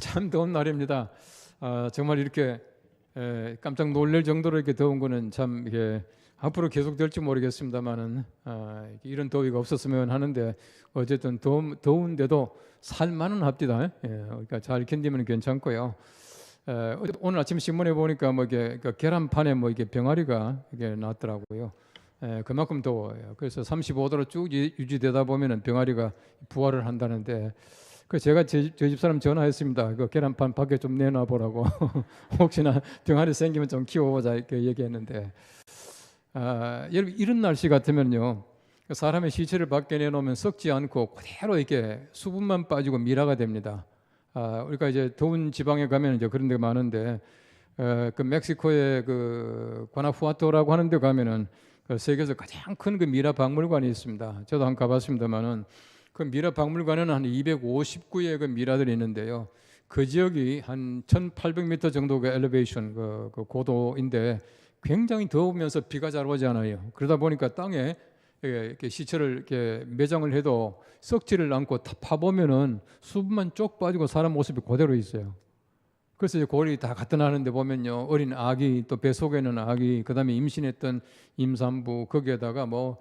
참 더운 날입니다. 정말 이렇게 깜짝 놀랄 정도로 이렇게 더운 거는 참 이게 앞으로 계속 될지 모르겠습니다만은 이런 더위가 없었으면 하는데 어쨌든 더운데도 살만은 합디다. 그러니까 잘 견디면 괜찮고요. 오늘 아침 신문에 보니까 뭐 이게 계란판에 뭐 이게 병아리가 이게 났더라고요. 그만큼 더워요. 그래서 35도로 쭉 유지되다 보면은 병아리가 부활을 한다는데. 그 제가 저희 집사람 전화했습니다. 그 계란판 밖에 좀 내놔 보라고. 혹시나 병아리 생기면 좀 키워보자 이렇게 얘기했는데, 여러분 이런 날씨 같으면요, 사람의 시체를 밖에 내놓으면 썩지 않고 그대로 이렇게 수분만 빠지고 미라가 됩니다. 우리가 이제 더운 지방에 가면 이제 그런 데 많은데, 그 멕시코의 그 과나후아토라고 하는 데 가면은 그 세계에서 가장 큰 그 미라 박물관이 있습니다. 저도 한번 가봤습니다만은. 그 미라 박물관에는 한 259의 그 미라들이 있는데요. 그 지역이 한 1,800m 정도의 엘리베이션 그 고도인데 굉장히 더우면서 비가 잘 오지 않아요. 그러다 보니까 땅에 이렇게 시체를 이렇게 매장을 해도 썩지를 않고 파보면은 수분만 쪽 빠지고 사람 모습이 그대로 있어요. 그래서 이제 골이 다 갖다 놨는데 보면요, 어린 아기, 또 배 속에 있는 아기, 그다음에 임신했던 임산부, 거기에다가 뭐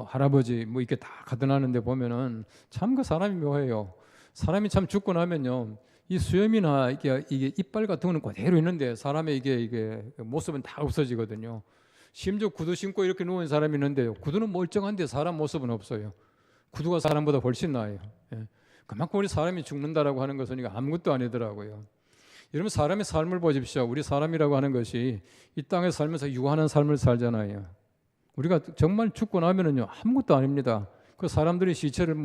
할아버지 뭐 이렇게 다 갖다 놨는데 보면은 참 그 사람이 묘해요. 사람이 참 죽고 나면요, 이 수염이나 이게 이빨 같은 거는 그대로 있는데 사람의 이게 모습은 다 없어지거든요. 심지어 구두 신고 이렇게 누운 사람이 있는데요, 구두는 멀쩡한데 사람 모습은 없어요. 구두가 사람보다 훨씬 나아요. 그만큼 우리 사람이 죽는다라고 하는 것은 이게 아무것도 아니더라고요. 여러분, 사람의 삶을 보십시오. 우리 사람이라고 하는 것이 이 땅에 살면서 유한한 삶을 살잖아요. 우리가 정말 죽고 나면은요, 아무것도 아닙니다. 그 사람들이 시체를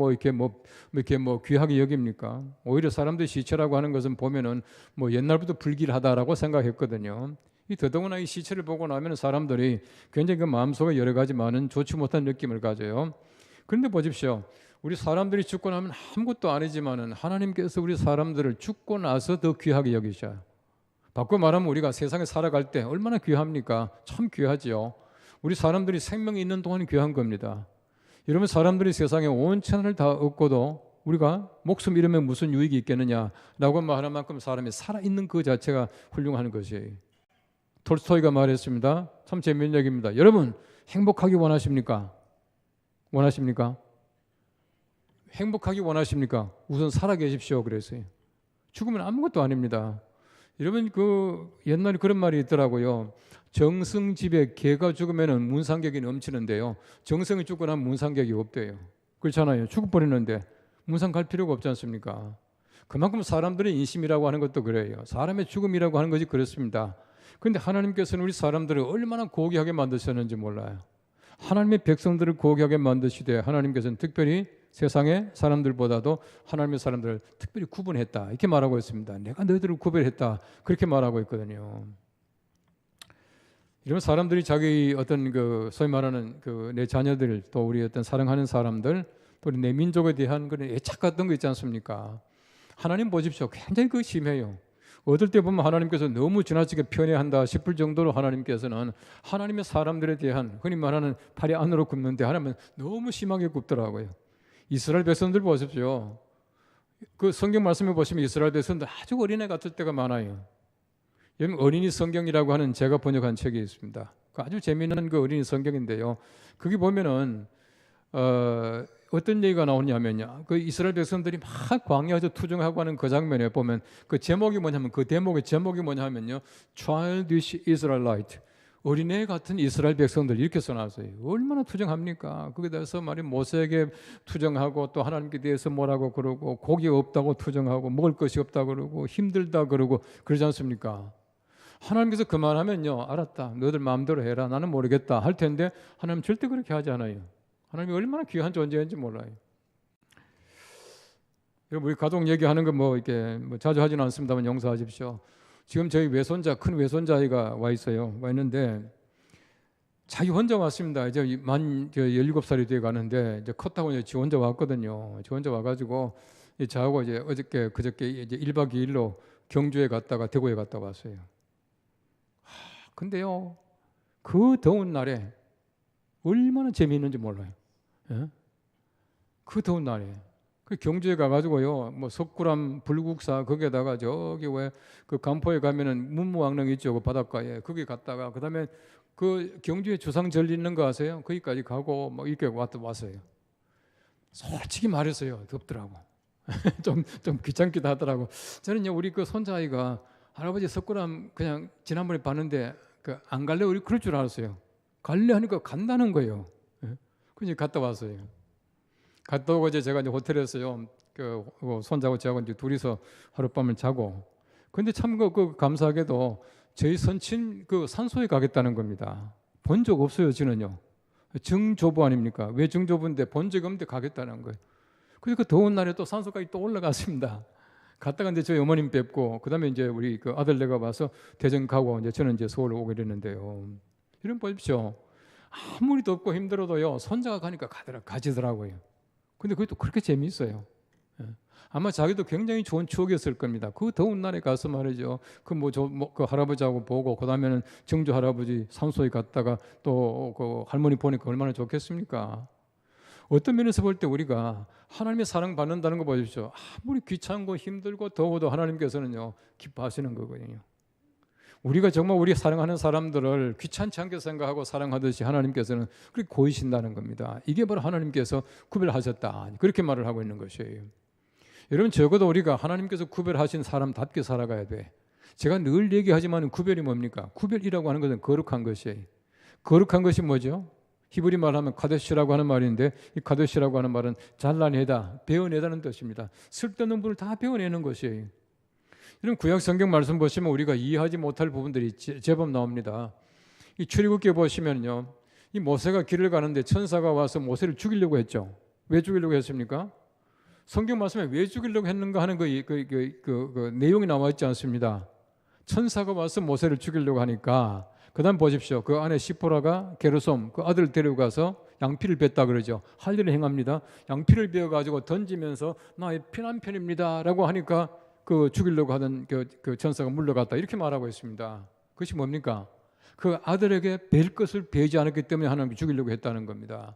이렇게 귀하게 여깁니까? 오히려 사람들이 시체라고 하는 것은 보면은 옛날부터 불길하다라고 생각했거든요. 이 더더구나 이 시체를 보고 나면 사람들이 굉장히 그 마음속에 여러 가지 많은 좋지 못한 느낌을 가져요. 그런데 보십시오. 우리 사람들이 죽고 나면 아무것도 아니지만은 하나님께서 우리 사람들을 죽고 나서 더 귀하게 여기셔요. 바꿔 말하면 우리가 세상에 살아갈 때 얼마나 귀합니까? 참 귀하지요. 우리 사람들이 생명이 있는 동안 귀한 겁니다. 여러분, 사람들이 세상에 온 천을 다 얻고도 우리가 목숨 잃으면 무슨 유익이 있겠느냐라고 말할 만큼 사람이 살아있는 그 자체가 훌륭한 것이에요. 톨스토이가 말했습니다. 참 재미있는 얘기입니다. 여러분, 행복하기 원하십니까? 원하십니까? 행복하기 원하십니까? 우선 살아 계십시오. 그랬어요. 죽으면 아무것도 아닙니다. 여러분, 그 옛날에 그런 말이 있더라고요. 정승집에 개가 죽으면 문상객이 넘치는데요, 정승이 죽고 나면 문상객이 없대요. 그렇잖아요. 죽어버리는데 문상 갈 필요가 없지 않습니까? 그만큼 사람들의 인심이라고 하는 것도 그래요. 사람의 죽음이라고 하는 것이 그렇습니다. 그런데 하나님께서는 우리 사람들을 얼마나 고귀하게 만드셨는지 몰라요. 하나님의 백성들을 고귀하게 만드시되 하나님께서는 특별히 세상의 사람들보다도 하나님의 사람들을 특별히 구분했다 이렇게 말하고 있습니다. 내가 너희들을 구별했다 그렇게 말하고 있거든요. 이런 사람들이 자기 어떤 소위 말하는 내 자녀들, 또 우리 어떤 사랑하는 사람들, 또 우리 내 민족에 대한 그런 애착 같은 거 있지 않습니까? 하나님 보십시오. 굉장히 심해요. 어떨 때 보면 하나님께서 너무 지나치게 편애한다 싶을 정도로 하나님께서는 하나님의 사람들에 대한 흔히 말하는 팔이 안으로 굽는데 하나님은 너무 심하게 굽더라고요. 이스라엘 백성들 보십시오. 그 성경 말씀에 보시면 이스라엘 백성들 아주 어린애 같을 때가 많아요. 여러분, 어린이 성경이라고 하는 제가 번역한 책이 있습니다. 아주 재미있는 그 어린이 성경인데요. 거기 보면은 어떤 얘기가 나오냐면요, 그 이스라엘 백성들이 막 광야에서 투정하고 하는 그 장면에 보면 그 제목이 뭐냐면, 그 대목의 제목이 뭐냐면요, Childish Israelite, 어린애 같은 이스라엘 백성들 이렇게 써놨어요. 얼마나 투정합니까? 거기에 대해서 모세에게 투정하고 또 하나님께 대해서 뭐라고 그러고 고기 없다고 투정하고 먹을 것이 없다고 그러고 힘들다 그러고 그러지 않습니까? 하나님께서 그만하면요, 알았다, 너희들 마음대로 해라, 나는 모르겠다 할 텐데 하나님 절대 그렇게 하지 않아요. 하나님이 얼마나 귀한 존재인지 몰라요. 우리 가족 얘기하는 거 이렇게 자주 하지는 않습니다만 용서하십시오. 지금 저희 외손자, 큰 외손자 아이가 와 있어요. 와 있는데 자기 혼자 왔습니다. 이제 만 17살이 돼 가는데 이제 컸다고 이제 지 혼자 왔거든요. 지 혼자 와가지고 저하고 이제 그저께 이제 1박 2일로 경주에 갔다가 대구에 갔다 왔어요. 근데요, 그 더운 날에 얼마나 재미있는지 몰라요. 예? 그 더운 날에 그 경주에 가가지고요, 뭐 석굴암 불국사 거기에다가 저기 왜 그 간포에 가면은 문무왕릉 있죠, 그 바닷가에 거기 갔다가 그다음에 그 경주에 주상 절 있는 거 아세요? 거기까지 가고 뭐 이렇게 왔어요. 솔직히 말해서요, 덥더라고. 좀 귀찮기도 하더라고. 저는요, 우리 그 손자아이가 할아버지 석굴암 그냥 지난번에 봤는데 그 안 갈래? 우리 그럴 줄 알았어요. 갈래 하니까 간다는 거예요. 그래서 갔다 왔어요. 갔다 오고 이제 제가 이제 호텔에서요, 그 손자하고 저하고 이제 둘이서 하룻밤을 자고. 근데 참 그 감사하게도 저희 선친 그 산소에 가겠다는 겁니다. 본 적 없어요, 저는요. 증조부 아닙니까? 왜 증조부인데 본 적 없는데 가겠다는 거예요. 그래서 그 더운 날에 또 산소까지 또 올라갔습니다. 갔다가 이제 저희 어머님 뵙고, 그 다음에 이제 우리 그 아들네가 와서 대전 가고, 이제 저는 이제 서울 오게 됐는데요. 이런 보십시오. 아무리 덥고 힘들어도요, 손자가 가니까 가지더라고요. 근데 그게 또 그렇게 재미있어요. 아마 자기도 굉장히 좋은 추억이었을 겁니다. 그 더운 날에 가서 말이죠. 그 할아버지하고 보고, 그 다음에는 정조 할아버지 산소에 갔다가 또 그 할머니 보니까 얼마나 좋겠습니까? 어떤 면에서 볼 때 우리가 하나님의 사랑 받는다는 거 보십시오. 아무리 귀찮고 힘들고 더워도 하나님께서는요, 기뻐하시는 거거든요. 우리가 정말 우리 사랑하는 사람들을 귀찮지 않게 생각하고 사랑하듯이 하나님께서는 그렇게 고이신다는 겁니다. 이게 바로 하나님께서 구별하셨다, 그렇게 말을 하고 있는 것이에요. 여러분, 적어도 우리가 하나님께서 구별하신 사람답게 살아가야 돼. 제가 늘 얘기하지만 구별이 뭡니까? 구별이라고 하는 것은 거룩한 것이에요. 거룩한 것이 뭐죠? 히브리 말하면 카데시라고 하는 말인데, 이 카데시라고 하는 말은 잘라내다, 베어내다는 뜻입니다. 쓸데없는 분을 다 베어내는 것이에요. 이런 구약 성경 말씀 보시면 우리가 이해하지 못할 부분들이 제법 나옵니다. 이 출애굽기에 보시면요, 이 모세가 길을 가는데 천사가 와서 모세를 죽이려고 했죠. 왜 죽이려고 했습니까? 성경 말씀에 왜 죽이려고 했는가 하는 그 내용이 나와 있지 않습니다. 천사가 와서 모세를 죽이려고 하니까, 그 다음 보십시오. 그 안에 시포라가 게르솜 그 아들을 데려가서 양피를 뱉다 그러죠. 할 일을 행합니다. 양피를 베어가지고 던지면서 나의 피난편입니다 라고 하니까 그 죽이려고 하던 그 천사가 물러갔다, 이렇게 말하고 있습니다. 그것이 뭡니까? 그 아들에게 뵐 것을 베지 않았기 때문에 하나님이 죽이려고 했다는 겁니다.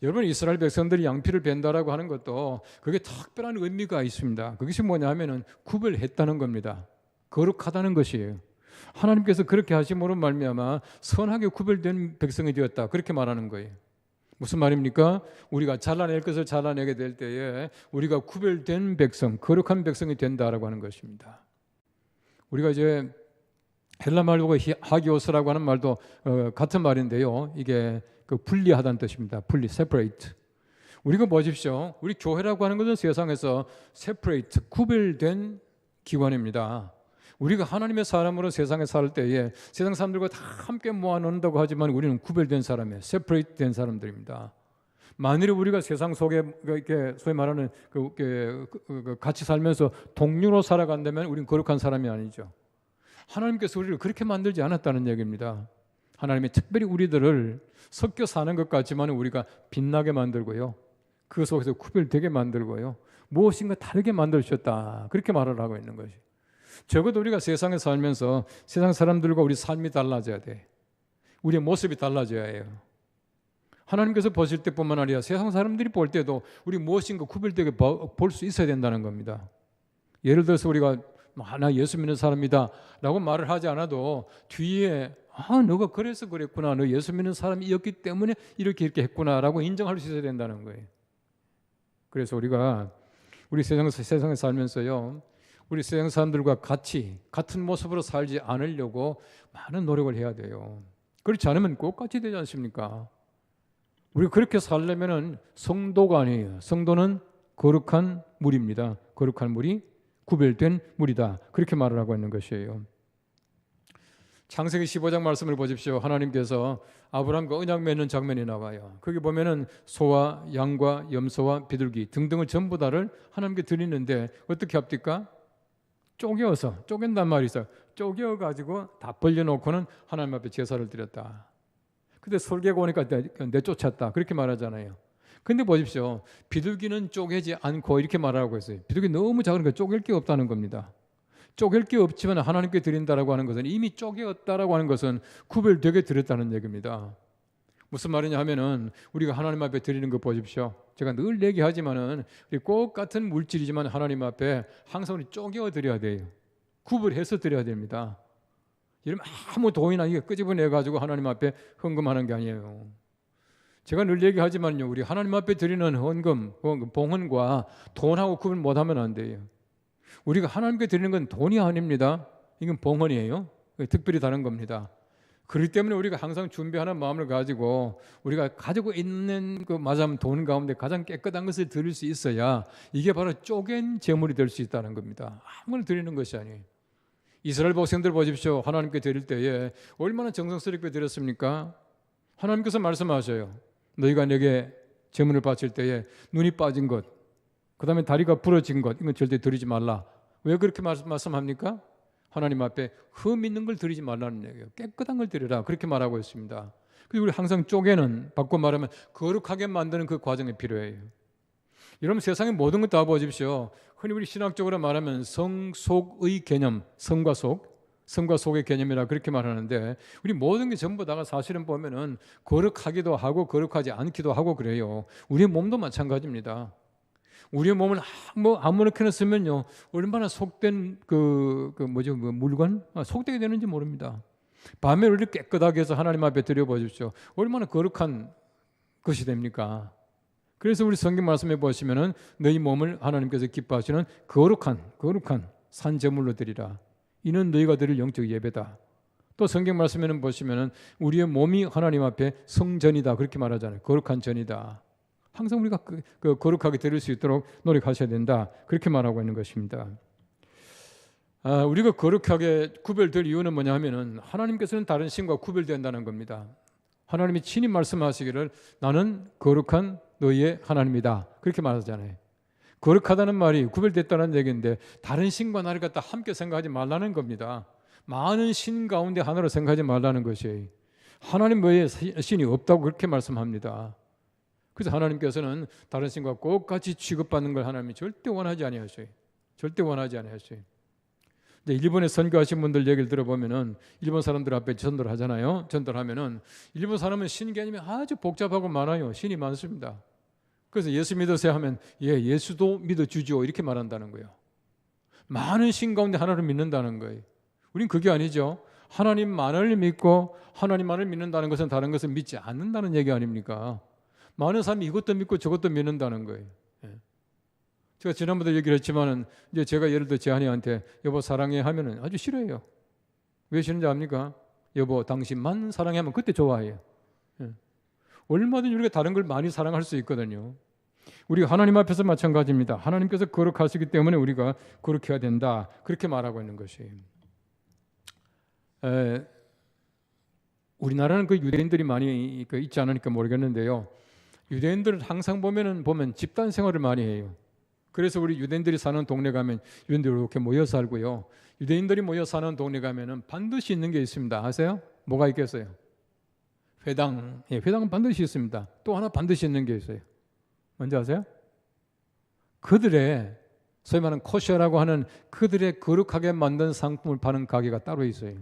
여러분, 이스라엘 백성들이 양피를 벤다라고 하는 것도 그게 특별한 의미가 있습니다. 그것이 뭐냐면은 구별했다는 겁니다. 거룩하다는 것이에요. 하나님께서 그렇게 하심으로 말미암아 선하게 구별된 백성이 되었다, 그렇게 말하는 거예요. 무슨 말입니까? 우리가 잘라낼 것을 잘라내게 될 때에 우리가 구별된 백성, 거룩한 백성이 된다라고 하는 것입니다. 우리가 이제 헬라 말로 하기오스라고 하는 말도 같은 말인데요, 이게 그 분리하다는 뜻입니다. 분리, separate. 우리가 보십시오. 우리 교회라고 하는 것은 세상에서 separate, 구별된 기관입니다. 우리가 하나님의 사람으로 세상에 살 때에 세상 사람들과 다 함께 모아놓는다고 하지만 우리는 구별된 사람이에요. separate 된 사람들입니다. 만일에 우리가 세상 속에 이렇게 소위 말하는 같이 살면서 동료로 살아간다면 우리는 거룩한 사람이 아니죠. 하나님께서 우리를 그렇게 만들지 않았다는 얘기입니다. 하나님이 특별히 우리들을 섞여 사는 것 같지만 우리가 빛나게 만들고요, 그 속에서 구별되게 만들고요, 무엇인가 다르게 만들셨다, 그렇게 말을 하고 있는 것이. 적어도 우리가 세상에 살면서 세상 사람들과 우리 삶이 달라져야 돼. 우리의 모습이 달라져야 해요. 하나님께서 보실 때뿐만 아니라 세상 사람들이 볼 때도 우리 무엇인가 구별되게 볼 수 있어야 된다는 겁니다. 예를 들어서 우리가 나 예수 믿는 사람이다 라고 말을 하지 않아도 뒤에 너가 그래서 그랬구나, 너 예수 믿는 사람이었기 때문에 이렇게 했구나 라고 인정할 수 있어야 된다는 거예요. 그래서 우리가 우리 세상에 살면서요, 우리 세상 사람들과 같은 모습으로 살지 않으려고 많은 노력을 해야 돼요. 그렇지 않으면 똑같이 되지 않습니까? 우리가 그렇게 살려면 성도가 아니에요. 성도는 거룩한 물입니다. 거룩한 물이 구별된 물이다, 그렇게 말을 하고 있는 것이에요. 창세기 15장 말씀을 보십시오. 하나님께서 아브라함과 언약 맺는 장면이 나와요. 거기 보면은 소와 양과 염소와 비둘기 등등을 전부 다를 하나님께 드리는데 어떻게 합니까? 쪼갠단 말이 있어요. 쪼개어가지고 다 벌려놓고는 하나님 앞에 제사를 드렸다. 근데 설계가 오니까 내쫓았다, 그렇게 말하잖아요. 근데 보십시오. 비둘기는 쪼개지 않고 이렇게 말하고 있어요. 비둘기 너무 작으니까 쪼갤 게 없다는 겁니다. 쪼갤 게 없지만 하나님께 드린다라고 하는 것은, 이미 쪼개었다라고 하는 것은 구별되게 드렸다는 얘기입니다. 무슨 말이냐 하면은 우리가 하나님 앞에 드리는 거 보십시오. 제가 늘 얘기하지만은 우리 꼭 같은 물질이지만 하나님 앞에 항상 우리 쪼개어 드려야 돼요. 구분해서 드려야 됩니다. 이러면 아무 돈이나 이게 끄집어내 가지고 하나님 앞에 헌금하는 게 아니에요. 제가 늘 얘기하지만요, 우리 하나님 앞에 드리는 헌금, 봉헌과 돈하고 구분 못하면 안 돼요. 우리가 하나님께 드리는 건 돈이 아닙니다. 이건 봉헌이에요. 특별히 다른 겁니다. 그렇기 때문에 우리가 항상 준비하는 마음을 가지고 우리가 가지고 있는 그 마자면 돈 가운데 가장 깨끗한 것을 드릴 수 있어야 이게 바로 쪼갠 제물이 될 수 있다는 겁니다. 아무거나 드리는 것이 아니에요. 이스라엘 백성들 보십시오. 하나님께 드릴 때에 얼마나 정성스럽게 드렸습니까? 하나님께서 말씀하셔요. 너희가 내게 제물을 바칠 때에 눈이 빠진 것, 그 다음에 다리가 부러진 것, 이건 절대 드리지 말라. 왜 그렇게 말씀합니까? 하나님 앞에 흠 있는 걸 드리지 말라는 얘기예요. 깨끗한 걸 드리라, 그렇게 말하고 있습니다. 그리고 우리 항상 쪼개는, 바꿔 말하면 거룩하게 만드는 그 과정이 필요해요. 여러분, 세상의 모든 것 다 보십시오. 흔히 우리 신학적으로 말하면 성, 속의 개념, 성과 속의 개념이라 그렇게 말하는데, 우리 모든 게 전부 다가 사실은 보면은 거룩하기도 하고 거룩하지 않기도 하고 그래요. 우리의 몸도 마찬가지입니다. 우리의 몸을 아무렇게나 쓰면요, 얼마나 속된 물건 속되게 되는지 모릅니다. 밤에 우리를 깨끗하게 해서 하나님 앞에 드려보십시오. 얼마나 거룩한 것이 됩니까? 그래서 우리 성경 말씀해 보시면은 너희 몸을 하나님께서 기뻐하시는 거룩한 산 제물로 드리라. 이는 너희가 드릴 영적 예배다. 또 성경 말씀에는 보시면은 우리의 몸이 하나님 앞에 성전이다, 그렇게 말하잖아요. 거룩한 전이다. 항상 우리가 거룩하게 드릴 수 있도록 노력하셔야 된다, 그렇게 말하고 있는 것입니다. 우리가 거룩하게 구별될 이유는 뭐냐 하면은 하나님께서는 다른 신과 구별된다는 겁니다. 하나님이 친히 말씀하시기를 나는 거룩한 너희의 하나님이다, 그렇게 말하잖아요. 거룩하다는 말이 구별됐다는 얘기인데 다른 신과 나를 갖다 함께 생각하지 말라는 겁니다. 많은 신 가운데 하나로 생각하지 말라는 것이에요. 하나님 외에 신이 없다고 그렇게 말씀합니다. 그래서 하나님께서는 다른 신과 똑같이 취급받는 걸 하나님이 절대 원하지 아니하셔요. 절대 원하지 아니하셔요. 일본에 선교하신 분들 얘기를 들어보면은 일본 사람들 앞에 전도를 하잖아요. 전도를 하면은 일본 사람은 신 개념이 아주 복잡하고 많아요. 신이 많습니다. 그래서 예수 믿으세요 하면 예수도 믿어주죠, 이렇게 말한다는 거예요. 많은 신 가운데 하나를 믿는다는 거예요. 우린 그게 아니죠. 하나님만을 믿고 하나님만을 믿는다는 것은 다른 것을 믿지 않는다는 얘기 아닙니까? 많은 사람이 이것도 믿고 저것도 믿는다는 거예요. 제가 지난번에 얘기를 했지만은 이제 제가 예를 들어 제 아내한테 여보 사랑해 하면은 아주 싫어해요. 왜 싫은지 압니까? 여보 당신만 사랑해 하면 그때 좋아해요. 얼마든지 우리가 다른 걸 많이 사랑할 수 있거든요. 우리가 하나님 앞에서 마찬가지입니다. 하나님께서 거룩하시기 때문에 우리가 거룩해야 된다, 그렇게 말하고 있는 것이에요. 우리나라는 그 유대인들이 많이 있지 않으니까 모르겠는데요. 유대인들은 항상 보면 집단 생활을 많이 해요. 그래서 우리 유대인들이 사는 동네 가면 유대인들이 이렇게 모여 살고요. 유대인들이 모여 사는 동네 가면은 반드시 있는 게 있습니다. 아세요? 뭐가 있겠어요? 회당. 회당은 반드시 있습니다. 또 하나 반드시 있는 게 있어요. 뭔지 아세요? 그들의 소위 말하는 코셔라고 하는 그들의 거룩하게 만든 상품을 파는 가게가 따로 있어요.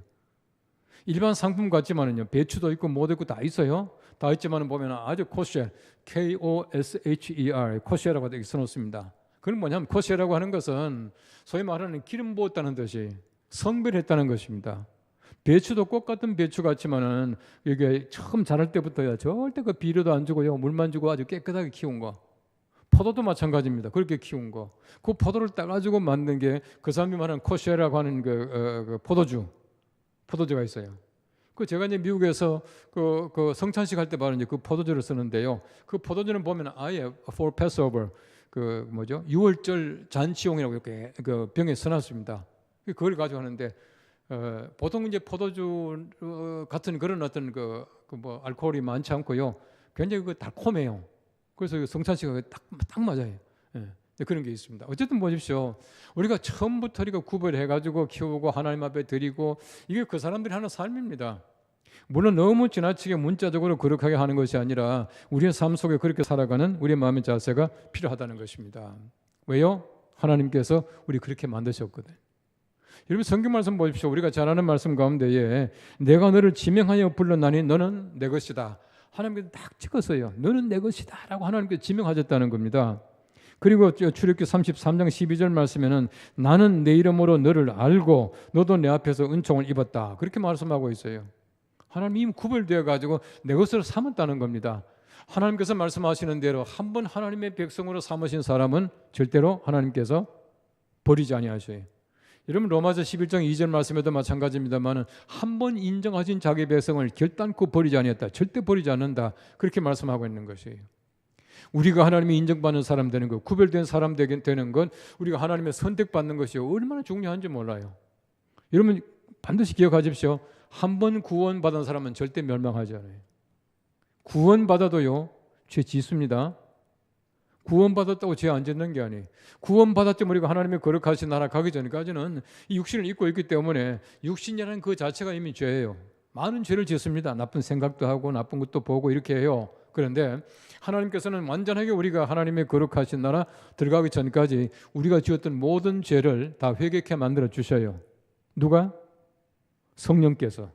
일반 상품 같지만은요, 배추도 있고 뭐도 있고 다 있어요. 다 있지만은 보면 아주 코셔, K-O-S-H-E-R, 코셔라고 이렇게 써놓습니다. 그건 뭐냐면 코셔라고 하는 것은 소위 말하는 기름 부었다는 뜻이 성별했다는 것입니다. 배추도 꽃 같은 배추 같지만은 이게 처음 자랄 때부터야 절대 그 비료도 안 주고요, 물만 주고 아주 깨끗하게 키운 거. 포도도 마찬가지입니다. 그렇게 키운 거. 그 포도를 따가지고 만든 게 그 사람이 말하는 코셔라고 하는 그 포도주가 있어요. 그 제가 이제 미국에서 그 성찬식 할 때 바로 이제 그 포도주를 쓰는데요. 그 포도주는 보면 아예 for Passover, 그 뭐죠? 6월절 잔치용이라고 이렇게 그 병에 써놨습니다. 그걸 가지고 하는데 보통 이제 포도주 같은 그런 어떤 뭐 알코올이 많지 않고요, 굉장히 그 달콤해요. 그래서 그 성찬식하고 딱 맞아요. 그런 게 있습니다. 어쨌든 보십시오. 우리가 처음부터 우리가 구별해가지고 키우고 하나님 앞에 드리고 이게 그 사람들이 하는 삶입니다. 물론 너무 지나치게 문자적으로 거룩하게 하는 것이 아니라 우리의 삶 속에 그렇게 살아가는 우리의 마음의 자세가 필요하다는 것입니다. 왜요? 하나님께서 우리 그렇게 만드셨거든요. 여러분 성경 말씀 보십시오. 우리가 잘 아는 말씀 가운데에 내가 너를 지명하여 불렀나니 너는 내 것이다. 하나님께서 딱 찍었어요. 너는 내 것이다 라고 하나님께서 지명하셨다는 겁니다. 그리고 출애굽기 33장 12절 말씀에는 나는 내 이름으로 너를 알고 너도 내 앞에서 은총을 입었다. 그렇게 말씀하고 있어요. 하나님 이미 구별되어 가지고 내 것으로 삼았다는 겁니다. 하나님께서 말씀하시는 대로 한 번 하나님의 백성으로 삼으신 사람은 절대로 하나님께서 버리지 아니하셔요. 여러분 로마서 11장 2절 말씀에도 마찬가지입니다만 한 번 인정하신 자기 백성을 결단코 버리지 아니했다. 절대 버리지 않는다. 그렇게 말씀하고 있는 것이에요. 우리가 하나님이 인정받는 사람 되는 것, 구별된 사람 되는 건 우리가 하나님의 선택받는 것이 얼마나 중요한지 몰라요. 여러분 반드시 기억하십시오. 한 번 구원받은 사람은 절대 멸망하지 않아요. 구원받아도요 죄 짓습니다. 구원받았다고 죄 안 짓는 게 아니에요. 구원받았지만 우리가 하나님의 거룩하신 나라 가기 전까지는 이 육신을 입고 있기 때문에 육신이라는 그 자체가 이미 죄예요. 많은 죄를 짓습니다. 나쁜 생각도 하고 나쁜 것도 보고 이렇게 해요. 그런데 하나님께서는 완전하게 우리가 하나님의 거룩하신 나라 들어가기 전까지 우리가 지었던 모든 죄를 다 회개케 만들어 주셔요. 누가? 성령께서.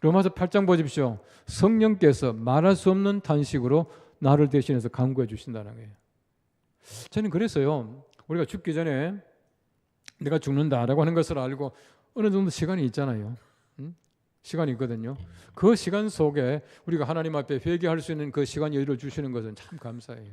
로마서 8장 보십시오. 성령께서 말할 수 없는 탄식으로 나를 대신해서 간구해 주신다는 거예요. 저는 그랬어요. 우리가 죽기 전에 내가 죽는다라고 하는 것을 알고 어느 정도 시간이 있잖아요. 시간이 있거든요. 그 시간 속에 우리가 하나님 앞에 회개할 수 있는 그 시간 여유를 주시는 것은 참 감사해요.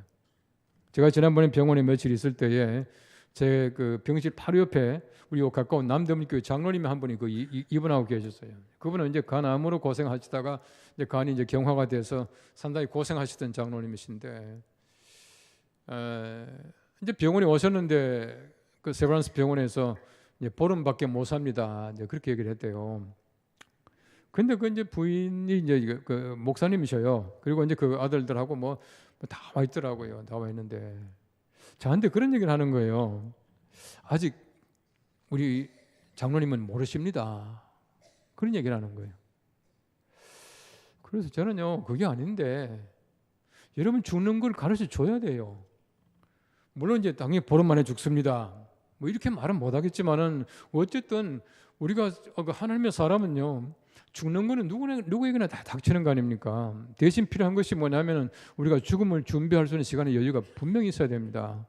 제가 지난번에 병원에 며칠 있을 때에 제 그 병실 바로 옆에 우리 가까운 남대문교회 장로님이 한 분이 그 입원하고 계셨어요. 그분은 이제 간암으로 고생하시다가 이제 간이 이제 경화가 돼서 상당히 고생하시던 장로님이신데 이제 병원에 오셨는데 그 세브란스 병원에서 이제 보름밖에 못 삽니다. 이제 그렇게 얘기를 했대요. 근데 그 이제 부인이 이제 그 목사님이셔요. 그리고 이제 그 아들들하고 뭐 다 와 있더라고요. 다 와 있는데 저한테 그런 얘기를 하는 거예요. 아직 우리 장로님은 모르십니다. 그런 얘기를 하는 거예요. 그래서 저는요, 그게 아닌데 여러분 죽는 걸 가르쳐 줘야 돼요. 물론 이제 당연히 보름 만에 죽습니다. 뭐 이렇게 말은 못 하겠지만은 어쨌든 우리가 하나님의 사람은요, 죽는 거는 누구에게나 다 닥치는 거 아닙니까? 대신 필요한 것이 뭐냐면은 우리가 죽음을 준비할 수 있는 시간의 여유가 분명히 있어야 됩니다.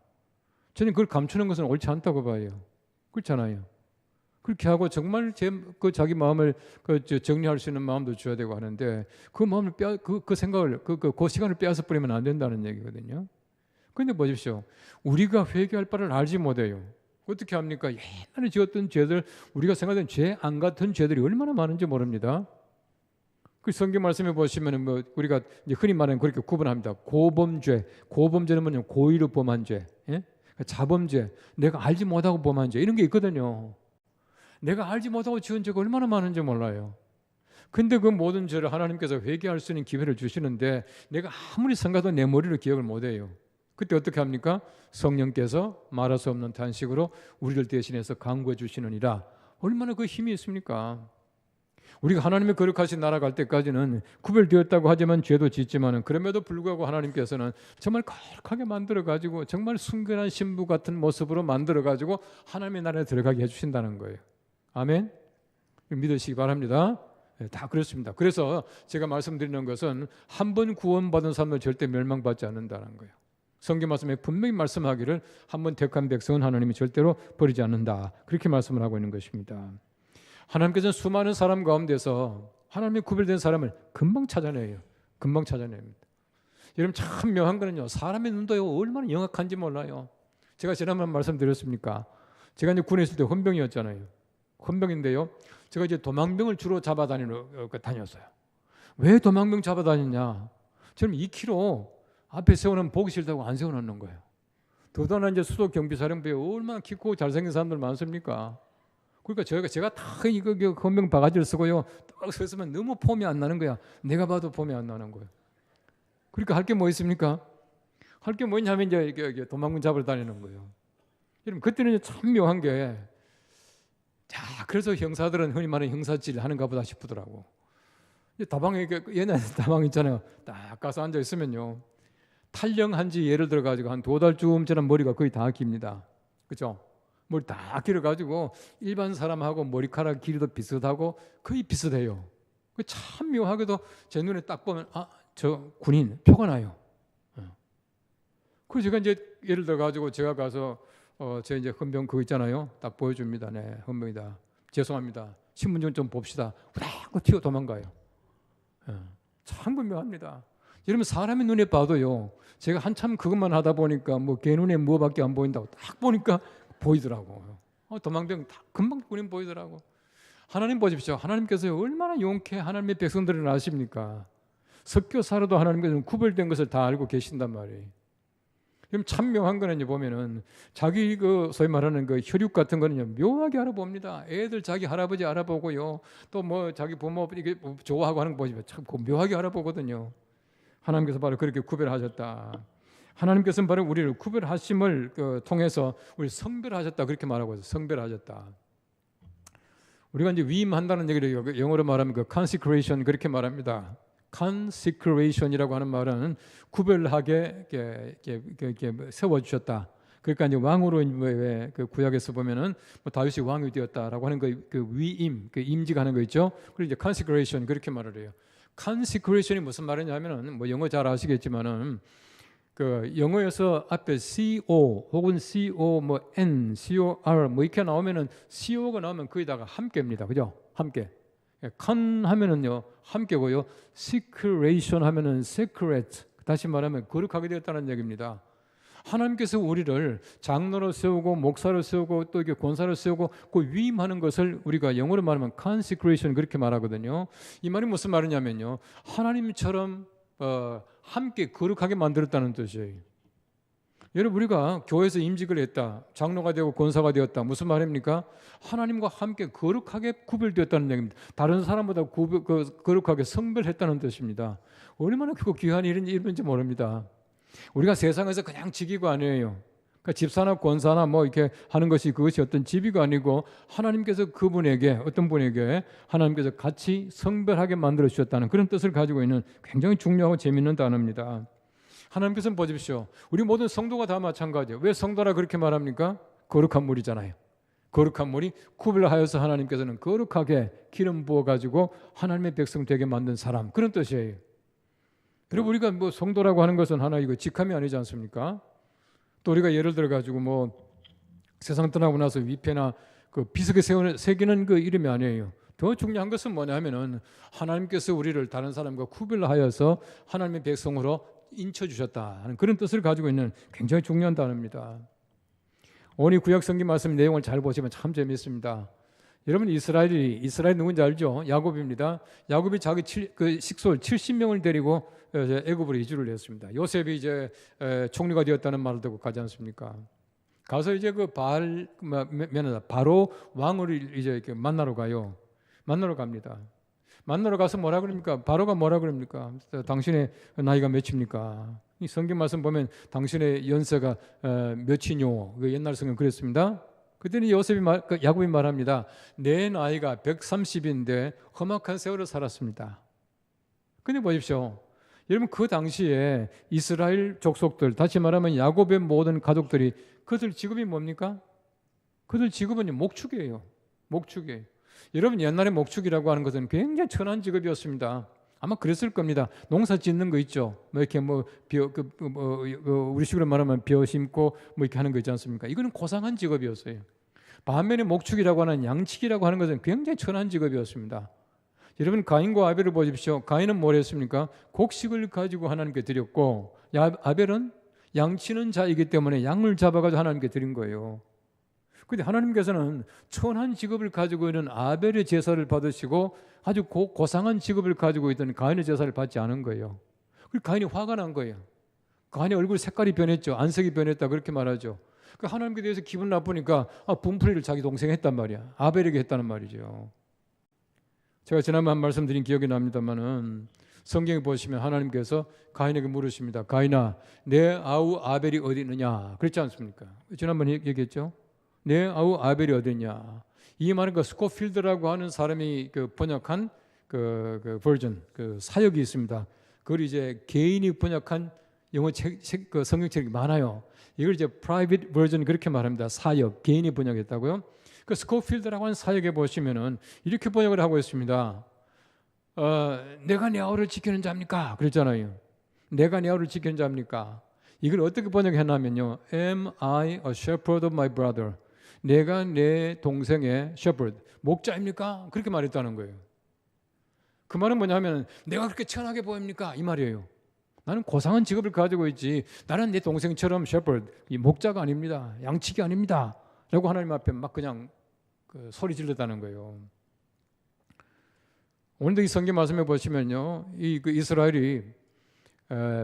저는 그걸 감추는 것은 옳지 않다고 봐요. 그렇잖아요. 그렇게 하고 정말 자기 마음을 정리할 수 있는 마음도 줘야 되고 하는데 그 마음을 그 생각을 그 시간을 빼앗아 버리면 안 된다는 얘기거든요. 그런데 보십시오. 우리가 회개할 바를 알지 못해요. 어떻게 합니까? 옛날에 지었던 죄들, 우리가 생각하던 죄 안 같은 죄들이 얼마나 많은지 모릅니다. 그 성경 말씀에 보시면은 뭐 우리가 이제 흔히 말하는 그렇게 구분합니다. 고범죄, 고범죄는 뭐냐면 고의로 범한 죄, 예? 자범죄, 내가 알지 못하고 범한 죄 이런 게 있거든요. 내가 알지 못하고 지은 죄가 얼마나 많은지 몰라요. 근데 그 모든 죄를 하나님께서 회개할 수 있는 기회를 주시는데 내가 아무리 생각해도 내 머리로 기억을 못해요. 그때 어떻게 합니까? 성령께서 말할 수 없는 탄식으로 우리를 대신해서 간구해 주시느니라. 얼마나 그 힘이 있습니까? 우리가 하나님의 거룩하신 나라 갈 때까지는 구별되었다고 하지만 죄도 짓지만은 그럼에도 불구하고 하나님께서는 정말 거룩하게 만들어 가지고 정말 순결한 신부 같은 모습으로 만들어 가지고 하나님의 나라에 들어가게 해주신다는 거예요. 아멘. 믿으시기 바랍니다. 다 그렇습니다. 그래서 제가 말씀드리는 것은 한 번 구원받은 사람은 절대 멸망받지 않는다는 거예요. 성경 말씀에 분명히 말씀하기를 한 번 택한 백성은 하나님이 절대로 버리지 않는다. 그렇게 말씀을 하고 있는 것입니다. 하나님께서는 수많은 사람 가운데서 하나님의 구별된 사람을 금방 찾아내요. 금방 찾아냅니다. 여러분 참 묘한 거는요. 사람의 눈도 얼마나 영악한지 몰라요. 제가 지난번 말씀드렸습니까? 제가 이제 군에 있을 때 헌병이었잖아요. 헌병인데요. 제가 이제 도망병을 주로 다녔어요. 왜 도망병 잡아다녔냐? 저는 2km 앞에 세우는 보기 싫다고 안 세워놓는 거예요. 더더나 이제 수도 경비사령부에 얼마나 키 크고 잘생긴 사람들 많습니까? 그러니까 제가 다 이거 헌병 바가지를 쓰고요. 딱 서 있으면 너무 폼이 안 나는 거야. 내가 봐도 폼이 안 나는 거예요. 그러니까 할 게 뭐 있습니까? 할 게 뭐냐면 이제 이게 도망군 잡으러 다니는 거예요. 여러분 그때는 참 묘한 게 자, 그래서 형사들은 흔히 말하는 형사질 하는가 보다 싶더라고. 다방에 옛날에 다방 있잖아요. 딱 가서 앉아 있으면요. 탈영한 지 예를 들어 가지고 한 2달쯤 지난 머리가 거의 다 깁니다. 그렇죠? 머리 다 길어가지고 일반 사람하고 머리카락 길이도 비슷하고 거의 비슷해요. 참 묘하게도 제 눈에 딱 보면 아, 저 군인 표가 나요. 그래서 제가 이제 예를 들어 가지고 제가 가서 제 이제 헌병 그거 있잖아요. 딱 보여줍니다. 네, 헌병이다. 죄송합니다. 신분증 좀 봅시다. 후다닥 튀어 도망가요. 참 분명합니다. 여러분 사람의 눈에 봐도요. 제가 한참 그것만 하다 보니까 뭐 개 눈에 뭐밖에 안 보인다고 딱 보니까 보이더라고요. 도망병 다 금방 군인 보이더라고. 하나님 보십시오. 하나님께서 얼마나 용케 하나님의 백성들을 아십니까? 섞여 살아도 하나님께서는 구별된 것을 다 알고 계신단 말이에요. 그럼 참 묘한 거는요 보면은 자기 그 소위 말하는 그 혈육 같은 거는요 묘하게 알아봅니다. 애들 자기 할아버지 알아보고요, 또 뭐 자기 부모 이게 좋아하고 하는 거 보시면 참 묘하게 알아보거든요. 하나님께서 바로 그렇게 구별하셨다. 하나님께서는 바로 우리를 구별하심을 통해서 우리 성별하셨다 그렇게 말하고 있어요. 성별하셨다. 우리가 이제 위임한다는 얘기를 영어로 말하면 그 consecration 그렇게 말합니다. consecration이라고 하는 말은 구별하게 이렇게 세워주셨다. 그러니까 이제 왕으로 그 구약에서 보면은 뭐 다윗이 왕이 되었다라고 하는 그 위임, 그 임직하는 거 있죠. 그리고 이제 consecration 그렇게 말을 해요. consecration이 무슨 말이냐면은 뭐 영어 잘 아시겠지만은 그 영어에서 앞에 co 혹은 co 뭐 n, cor 뭐 이렇게 나오면은 co가 나오면 거기다가 함께입니다. 그죠? 함께. con 하면은요 함께고요. secration 하면은 secret. 다시 말하면 거룩하게 되었다는 얘기입니다. 하나님께서 우리를 장로로 세우고 목사로 세우고 또 이렇게 권사로 세우고 그 위임하는 것을 우리가 영어로 말하면 consecration 그렇게 말하거든요. 이 말이 무슨 말이냐면요. 하나님처럼 함께 거룩하게 만들었다는 뜻이에요. 여러분 우리가 교회에서 임직을 했다. 장로가 되고 권사가 되었다. 무슨 말입니까? 하나님과 함께 거룩하게 구별되었다는 얘기입니다. 다른 사람보다 거룩하게 성별했다는 뜻입니다. 얼마나 크고 귀한 일인지 모릅니다. 우리가 세상에서 그냥 직위가 아니에요. 그러니까 집사나 권사나 뭐 이렇게 하는 것이 그것이 어떤 직위가 아니고 하나님께서 그분에게 어떤 분에게 하나님께서 같이 성별하게 만들어 주셨다는 그런 뜻을 가지고 있는 굉장히 중요하고 재미있는 단어입니다. 하나님께서는 보십시오. 우리 모든 성도가 다 마찬가지예요. 왜 성도라 그렇게 말합니까? 거룩한 물이잖아요. 거룩한 물이 구별하여서 하나님께서는 거룩하게 기름 부어가지고 하나님의 백성 되게 만든 사람 그런 뜻이에요. 그리고 우리가 뭐 성도라고 하는 것은 하나 이거 직함이 아니지 않습니까? 또 우리가 예를 들어 가지고 뭐 세상 떠나고 나서 위패나 그 비석에 새기는 그 이름이 아니에요. 더 중요한 것은 뭐냐 하면은 하나님께서 우리를 다른 사람과 구별하여서 하나님의 백성으로 인쳐주셨다 하는 그런 뜻을 가지고 있는 굉장히 중요한 단어입니다. 오늘 구약 성경 말씀 내용을 잘 보시면 참 재미있습니다. 여러분 이스라엘 누군지 알죠? 야곱입니다. 야곱이 자기 식솔 70명을 데리고 애굽으로 이주를 했습니다. 요셉이 이제 총리가 되었다는 말을 듣고 가지 않습니까? 가서 이제 바로 왕을 이제 이렇게 만나러 가요. 만나러 갑니다. 만나러 가서 뭐라 그럽니까? 바로가 뭐라 그럽니까? 당신의 나이가 몇입니까? 이 성경 말씀 보면 당신의 연세가 몇이뇨? 옛날 성경 그랬습니다. 그때는 야곱이 말합니다. 내 나이가 130인데 험악한 세월을 살았습니다. 근데 보십시오. 여러분 그 당시에 이스라엘 족속들, 다시 말하면 야곱의 모든 가족들이 그들 직업이 뭡니까? 그들 직업은 목축이에요. 목축이에요. 여러분 옛날에 목축이라고 하는 것은 굉장히 천한 직업이었습니다. 아마 그랬을 겁니다. 농사 짓는 거 있죠. 뭐 이렇게 우리 식으로 말하면 벼 심고 뭐 이렇게 하는 거 있지 않습니까? 이거는 고상한 직업이었어요. 반면에 목축이라고 하는 양치기라고 하는 것은 굉장히 천한 직업이었습니다. 여러분 가인과 아벨을 보십시오. 가인은 뭘 했습니까? 곡식을 가지고 하나님께 드렸고 아벨은 양치는 자이기 때문에 양을 잡아가지고 하나님께 드린 거예요. 그런데 하나님께서는 천한 직업을 가지고 있는 아벨의 제사를 받으시고 아주 고상한 직업을 가지고 있던 가인의 제사를 받지 않은 거예요. 그리고 가인이 화가 난 거예요. 가인의 얼굴 색깔이 변했죠. 안색이 변했다 그렇게 말하죠. 그 하나님께 대해서 기분 나쁘니까 분풀이를 자기 동생이 했단 말이야. 아벨에게 했다는 말이죠. 제가 지난번 한 말씀 드린 기억이 납니다만은 성경에 보시면 하나님께서 가인에게 물으십니다. 가인아, 내 아우 아벨이 어디 있느냐? 그렇지 않습니까? 지난번 얘기했죠. 내 아우 아벨이 어디 있냐? 이 말은 그 스코필드라고 하는 사람이 번역한 그 버전, 그 사역이 있습니다. 그걸 이제 개인이 번역한 영어 그 성경책이 많아요. 이걸 이제 private version 그렇게 말합니다. 사역, 개인이 번역했다고요. 그 스코필드라고 하는 사역에 보시면은 이렇게 번역을 하고 있습니다. 내가 내 아우를 지키는 자입니까? 그랬잖아요. 내가 내 아우를 지키는 자입니까? 이걸 어떻게 번역했냐면요. Am I a shepherd of my brother? 내가 내 동생의 shepherd, 목자입니까? 그렇게 말했다는 거예요. 그 말은 뭐냐면 내가 그렇게 천하게 보입니까? 이 말이에요. 나는 고상한 직업을 가지고 있지 나는 내 동생처럼 shepherd, 이 목자가 아닙니다. 양치기 아닙니다. 라고 하나님 앞에 막 그냥 소리 질렀다는 거예요. 오늘도 이 성경 말씀에 보시면요, 이스라엘이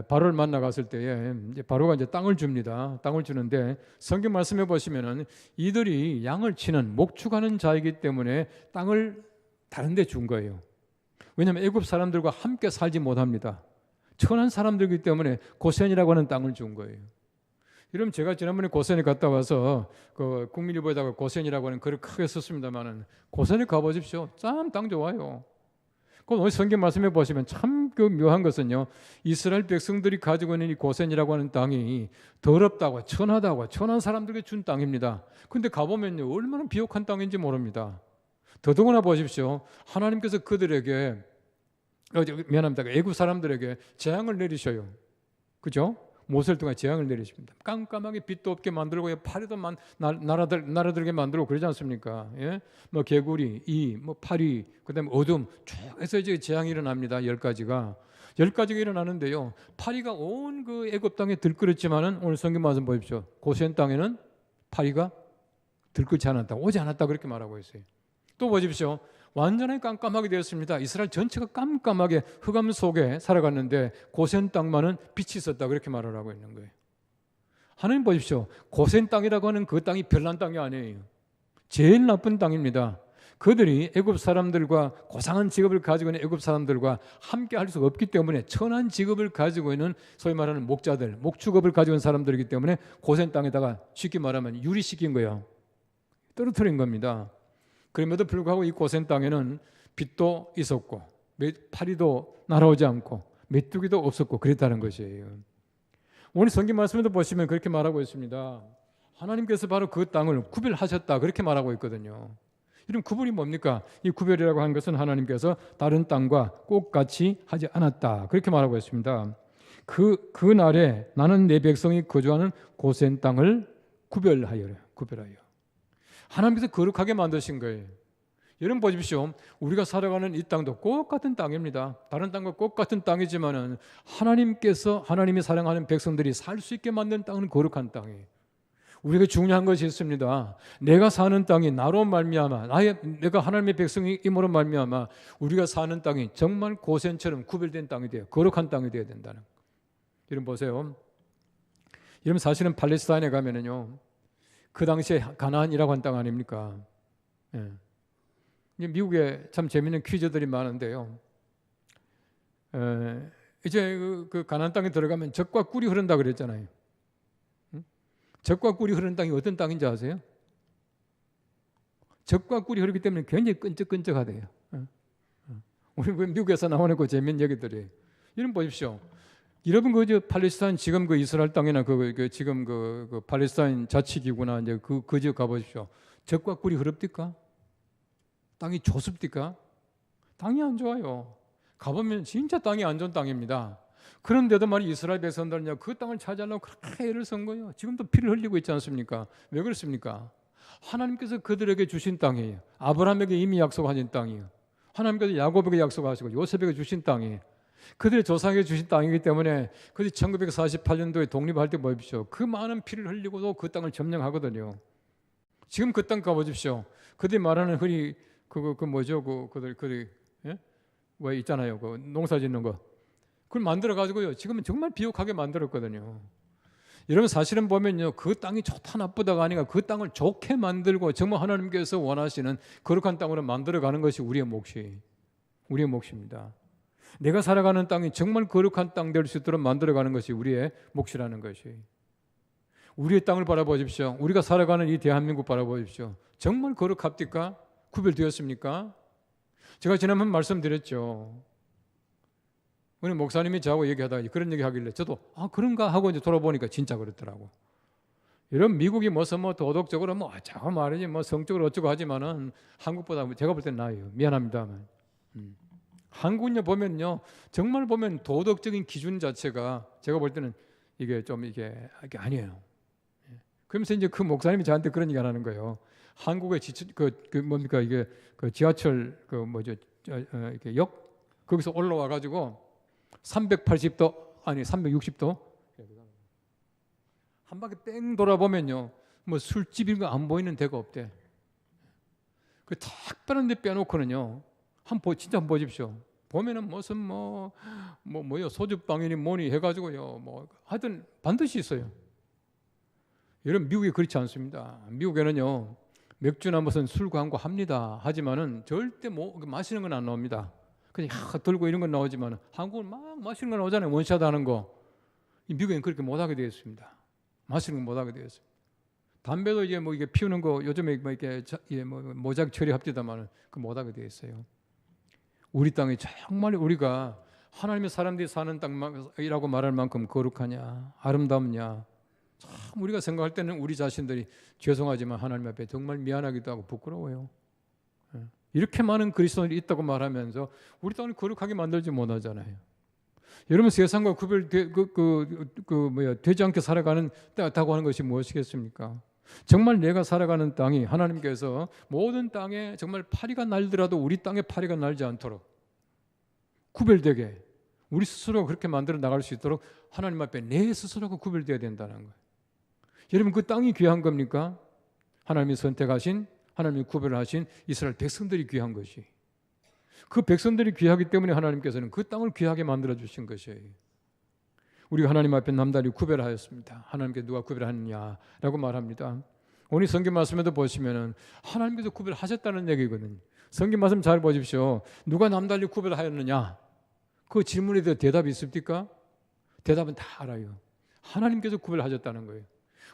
바로를 만나 갔을 때에 이제 바로가 이제 땅을 줍니다. 땅을 주는데 성경 말씀에 보시면은 이들이 양을 치는 목축하는 자이기 때문에 땅을 다른 데 준 거예요. 왜냐하면 애굽 사람들과 함께 살지 못합니다. 천한 사람들이기 때문에 고센이라고 하는 땅을 준 거예요. 여러분 제가 지난번에 고센에 갔다 와서 그 국민일보에다가 고센이라고 하는 글을 크게 썼습니다만은 고센에 가보십시오. 참 땅 좋아요. 오늘 성경 말씀해 보시면 참 그 묘한 것은요, 이스라엘 백성들이 가지고 있는 이 고센이라고 하는 땅이 더럽다고 천하다고 천한 사람들에게 준 땅입니다. 근데 가보면요 얼마나 비옥한 땅인지 모릅니다. 더더구나 보십시오. 하나님께서 그들에게 미안합니다. 애굽 사람들에게 재앙을 내리셔요. 그죠? 모세를 통해 재앙을 내리십니다. 깜깜하게 빛도 없게 만들고 파리도 날아들게 만들고 그러지 않습니까? 예? 뭐 개구리, 뭐 파리, 그다음에 어둠 쭉 해서 이제 재앙이 일어납니다. 10가지가 일어나는데요. 파리가 온 그 애굽 땅에 들끓었지만은 오늘 성경 말씀 보십시오. 고센 땅에는 파리가 들끓지 않았다, 오지 않았다 그렇게 말하고 있어요. 또 보십시오. 완전히 깜깜하게 되었습니다. 이스라엘 전체가 깜깜하게 흑암 속에 살아갔는데 고센 땅만은 빛이 있었다 그렇게 말을 하고 있는 거예요. 하나님 보십시오. 고센 땅이라고 하는 그 땅이 별난 땅이 아니에요. 제일 나쁜 땅입니다. 그들이 애굽 사람들과 고상한 직업을 가지고 있는 애굽 사람들과 함께 할 수가 없기 때문에 천한 직업을 가지고 있는 소위 말하는 목자들, 목축업을 가지고 있는 사람들이기 때문에 고센 땅에다가 쉽게 말하면 유리시킨 거예요. 떨어뜨린 겁니다. 그럼에도 불구하고 이 고센 땅에는 빛도 있었고 파리도 날아오지 않고 메뚜기도 없었고 그랬다는 것이에요. 오늘 성경 말씀에도 보시면 그렇게 말하고 있습니다. 하나님께서 바로 그 땅을 구별하셨다 그렇게 말하고 있거든요. 이런 구별이 뭡니까? 이 구별이라고 하는 것은 하나님께서 다른 땅과 꼭 같이 하지 않았다 그렇게 말하고 있습니다. 그 날에 나는 내 백성이 거주하는 고센 땅을 구별하여 하나님께서 거룩하게 만드신 거예요. 여러분 보십시오. 우리가 살아가는 이 땅도 꼭 같은 땅입니다. 다른 땅과 꼭 같은 땅이지만은 하나님이 사랑하는 백성들이 살 수 있게 만든 땅은 거룩한 땅이에요. 우리에게 중요한 것이 있습니다. 내가 사는 땅이 나로 말미암아 내가 하나님의 백성임으로 말미암아 우리가 사는 땅이 정말 고센처럼 구별된 땅이 돼요. 거룩한 땅이 되어야 된다는. 여러분 보세요. 여러분 사실은 팔레스타인에 가면은요. 그 당시에 가나안이라고 한 땅 아닙니까? 예. 미국에 참 재미있는 퀴즈들이 많은데요. 이제 그 가나안 땅에 들어가면 젖과 꿀이 흐른다 그랬잖아요. 젖과 꿀이 흐르는 땅이 어떤 땅인지 아세요? 젖과 꿀이 흐르기 때문에 굉장히 끈적끈적하대요. 우리 미국에서 나오는 그 재미있는 얘기들이. 여러분 보십시오. 여러분 그 팔레스타인 지금 그 이스라엘 땅이나 지금 그 팔레스타인 자치기구나 이제 그 지역 가보십시오. 젖과 꿀이 흐릅니까? 땅이 좋습니까? 땅이 안 좋아요. 가보면 진짜 땅이 안 좋은 땅입니다. 그런데도 말이 이스라엘 백성들은요 그 땅을 차지하려고 그렇게 애를 쓴 거예요. 지금도 피를 흘리고 있지 않습니까? 왜 그렇습니까? 하나님께서 그들에게 주신 땅이에요. 아브라함에게 이미 약속하신 땅이에요. 하나님께서 야곱에게 약속하시고 요셉에게 주신 땅이에요. 그들의 조상에게 주신 땅이기 때문에 그들이 1948년도에 독립할 때 보십시오. 그 많은 피를 흘리고도 그 땅을 점령하거든요. 지금 그 땅 가보십시오. 그들이 말하는 그들이 예? 왜 있잖아요. 그 농사 짓는 거. 그걸 만들어 가지고요. 지금은 정말 비옥하게 만들었거든요. 여러분 사실은 보면요. 그 땅이 좋다 나쁘다가 아니라 그 땅을 좋게 만들고 정말 하나님께서 원하시는 거룩한 땅으로 만들어 가는 것이 우리의 몫입니다. 내가 살아가는 땅이 정말 거룩한 땅 될 수 있도록 만들어 가는 것이 우리의 몫이라는 것이. 우리의 땅을 바라보십시오. 우리가 살아가는 이 대한민국 바라보십시오. 정말 거룩합니까? 구별되었습니까? 제가 지난번 말씀드렸죠. 오늘 목사님이 저하고 얘기하다가 그런 얘기 하길래 저도 그런가 하고 이제 돌아보니까 진짜 그렇더라고. 이런 미국이 뭐 도덕적으로 어쩌고 말이지 성적으로 어쩌고 하지만은 한국보다 제가 볼 땐 나아요. 미안합니다만. 한국은요 보면요 정말 보면 도덕적인 기준 자체가 제가 볼 때는 이게 좀 이게 아니에요. 그러면서 이제 그 목사님이 저한테 그런 얘기 하는 거예요. 한국의 뭡니까 이게 그 지하철 그 뭐죠 이렇게 역 거기서 올라와 가지고 380도 아니 360도 한 바퀴 뺑 돌아보면요 뭐 술집인 거 안 보이는 데가 없대. 그 특별한 데 빼놓고는요 진짜 한번 보십시오. 보면은 무슨 뭐요 소주방이니 뭐니 해가지고요 뭐 하여튼 반드시 있어요. 여러분 미국이 그렇지 않습니다. 미국에는요 맥주나 무슨 술 광고합니다. 하지만은 절대 마시는 건 안 나옵니다. 그냥 들고 이런 건 나오지만 한국은 막 마시는 건 나오잖아요. 원샷 하는 거. 미국엔 그렇게 못하게 되어 있습니다. 마시는 건 못하게 되어 있습니다. 담배도 이제 뭐 이게 피우는 거 요즘에 뭐 이렇게 모작 처리합디다만은 그 못하게 되어 있어요. 우리 땅이 정말 우리가 하나님의 사람들이 사는 땅이라고 말할 만큼 거룩하냐, 아름답냐. 참 우리가 생각할 때는 우리 자신들이 죄송하지만 하나님 앞에 정말 미안하기도 하고 부끄러워요. 이렇게 많은 그리스도인이 있다고 말하면서 우리 땅을 거룩하게 만들지 못하잖아요. 여러분 세상과 되지 않게 살아가는 땅이라고 하는 것이 무엇이겠습니까? 정말 내가 살아가는 땅이 하나님께서 모든 땅에 정말 파리가 날더라도 우리 땅에 파리가 날지 않도록 구별되게 우리 스스로가 그렇게 만들어 나갈 수 있도록 하나님 앞에 내 스스로가 구별되어야 된다는 거예요. 여러분 그 땅이 귀한 겁니까? 하나님이 선택하신 하나님이 구별하신 이스라엘 백성들이 귀한 것이 그 백성들이 귀하기 때문에 하나님께서는 그 땅을 귀하게 만들어 주신 것이에요. 우리가 하나님 앞에 남달리 구별하였습니다. 하나님께 누가 구별하느냐라고 말합니다. 오늘 성경 말씀에도 보시면은 하나님께서 구별하셨다는 얘기거든요. 성경 말씀 잘 보십시오. 누가 남달리 구별하였느냐? 그 질문에 대해 대답이 있습니까? 대답은 다 알아요. 하나님께서 구별하셨다는 거예요.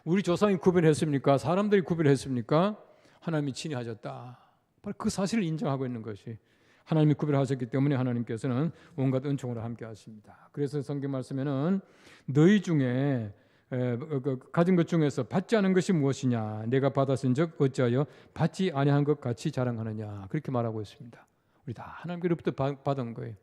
우리 조상이 구별했습니까? 사람들이 구별했습니까? 하나님이 친히 하셨다. 바로 그 사실을 인정하고 있는 것이 하나님이 구별하셨기 때문에 하나님께서는 온갖 은총으로 함께 하십니다. 그래서 성경 말씀에는 너희 중에 가진 것 중에서 받지 않은 것이 무엇이냐? 내가 받았은즉 어찌하여 받지 아니한 것 같이 자랑하느냐? 그렇게 말하고 있습니다. 우리 다 하나님께로부터 받은 거예요.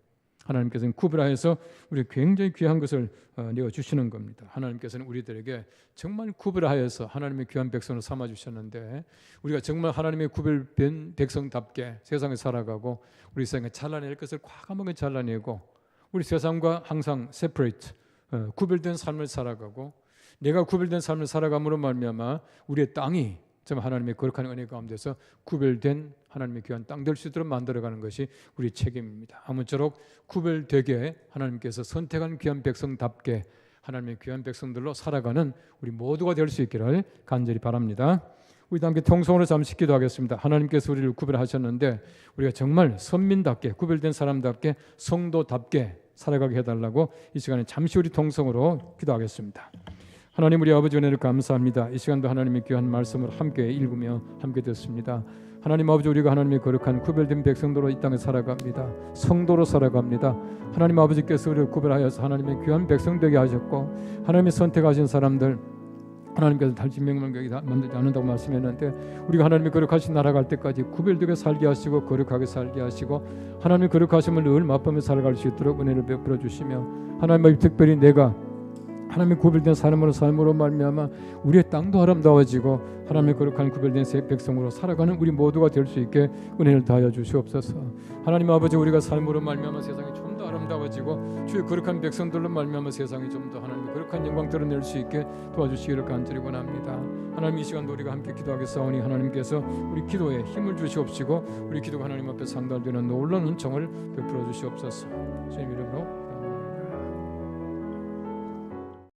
하나님께서는 구별하여서 우리 굉장히 귀한 것을 내어주시는 겁니다. 하나님께서는 우리들에게 정말 구별하여서 하나님의 귀한 백성을 삼아주셨는데 우리가 정말 하나님의 구별된 백성답게 세상에 살아가고 우리 세상에 잘라낼 것을 과감하게 잘라내고 우리 세상과 항상 separate 구별된 삶을 살아가고 내가 구별된 삶을 살아감으로 말미암아 우리의 땅이 정말 하나님의 거룩한 은혜 가운데서 구별된 하나님의 귀한 땅 될 수 있도록 만들어가는 것이 우리 책임입니다. 아무쪼록 구별되게 하나님께서 선택한 귀한 백성답게 하나님의 귀한 백성들로 살아가는 우리 모두가 될 수 있기를 간절히 바랍니다. 우리 함께 통성으로 잠시 기도하겠습니다. 하나님께서 우리를 구별하셨는데 우리가 정말 선민답게 구별된 사람답게 성도답게 살아가게 해달라고 이 시간에 잠시 우리 통성으로 기도하겠습니다. 하나님 우리 아버지 은혜를 감사합니다. 이 시간도 하나님의 귀한 말씀을 함께 읽으며 함께 듣습니다. 하나님 아버지 우리가 하나님의 거룩한 구별된 백성도로 이 땅에 살아갑니다. 성도로 살아갑니다. 하나님 아버지께서 우리를 구별하여서 하나님의 귀한 백성 되게 하셨고 하나님이 선택하신 사람들 하나님께서 달진명만 만들지 않는다고 말씀했는데 우리가 하나님의 거룩하신 나라 갈 때까지 구별되게 살게 하시고 거룩하게 살게 하시고 하나님의 거룩하심을 늘 맛보며 살아갈 수 있도록 은혜를 베풀어 주시며 하나님 특별히 내가 하나님의 구별된 삶으로 말미암아 우리의 땅도 아름다워지고 하나님의 거룩한 구별된 백성으로 살아가는 우리 모두가 될 수 있게 은혜를 다하여 주시옵소서. 하나님 아버지 우리가 삶으로 말미암아 세상이 좀 더 아름다워지고 주의 거룩한 백성들로 말미암아 세상이 좀 더 하나님의 거룩한 영광 드러낼 수 있게 도와주시기를 간절히 원합니다. 하나님 이 시간도 우리가 함께 기도하겠사오니 하나님께서 우리 기도에 힘을 주시옵시고 우리 기도가 하나님 앞에 상달되는 놀라운 은총을 베풀어 주시옵소서. 주님 이름으로